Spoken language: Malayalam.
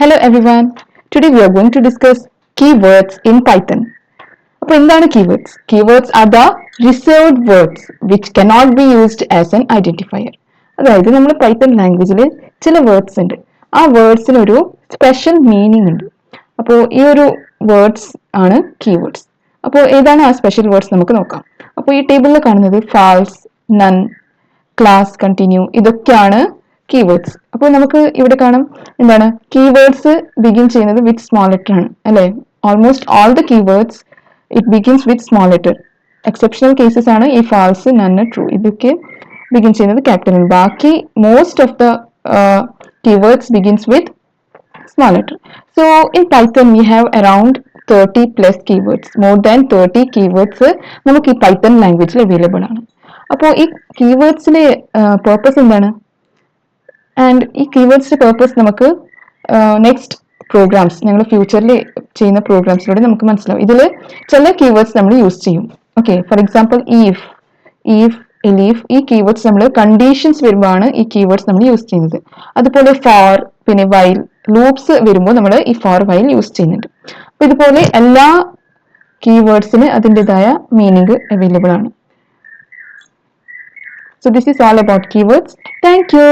Hello everyone. Today we are going to discuss keywords in Python. അപ്പോൾ എന്താണ് keywords? Keywords are the reserved words which cannot be used as an identifier. അതായത് നമ്മൾ പൈത്തൺ ലാംഗ്വേജിൽ ചില വേർഡ്സ് ഉണ്ട്. ആ വേർഡ്സിന് ഒരു സ്പെഷ്യൽ മീനിങ് ഉണ്ട്. അപ്പോൾ ഈ ഒരു വേർഡ്സ് ആണ് keywords. അപ്പോൾ ഏതാണ് ആ സ്പെഷ്യൽ വേർഡ്സ് നമുക്ക് നോക്കാം. അപ്പോൾ ഈ ടേബിളിൽ കാണുന്നത് ഫാൾസ്, നൺ, ക്ലാസ്, കണ്ടിന്യൂ ഇതൊക്കെയാണ് കീവേഡ്സ്. അപ്പോൾ നമുക്ക് ഇവിടെ കാണാം എന്താണ് കീവേഡ്സ് ബിഗിൻ ചെയ്യുന്നത് വിത്ത് സ്മോൾ ലെറ്റർ ആണ് അല്ലെ. Almost all the keywords it begins with small letter. Exceptional cases ആണ് ഈ ഫാൾസ്, നണ്ണ്, ട്രൂ ഇതൊക്കെ ബിഗിൻ ചെയ്യുന്നത് ക്യാപിറ്റൽ. ബാക്കി most of the keywords begins with small letter. So in Python we have around 30 plus keywords. More than 30 keywords നമുക്ക് ഈ പൈത്തൺ ലാംഗ്വേജിൽ അവൈലബിൾ ആണ്. അപ്പോൾ ഈ കീവേഡ്സിന്റെ പേർപ്പസ് എന്താണ്? ആൻഡ് ഈ കീവേഡ്സിന്റെ പേർപ്പസ് നമുക്ക് നെക്സ്റ്റ് പ്രോഗ്രാംസ് ഞങ്ങൾ ഫ്യൂച്ചറിൽ ചെയ്യുന്ന പ്രോഗ്രാംസിലൂടെ നമുക്ക് മനസ്സിലാവും. ഇതിൽ ചില കീവേഡ്സ് നമ്മൾ യൂസ് ചെയ്യും. Okay, for example if, elif ഈ കീവേഡ്സ് നമ്മൾ കണ്ടീഷൻസ് വരുമ്പോഴാണ് ഈ കീവേഡ്സ് നമ്മൾ യൂസ് ചെയ്യുന്നത്. അതുപോലെ ഫോർ, പിന്നെ വൈൽ, ലൂപ്സ് വരുമ്പോൾ നമ്മൾ ഈ ഫോർ വൈൽ യൂസ് ചെയ്യുന്നുണ്ട്. അപ്പൊ ഇതുപോലെ എല്ലാ കീവേഡ്സിന് അതിൻ്റെതായ മീനിങ് അവൈലബിൾ ആണ്. So this is all about keywords. Thank you.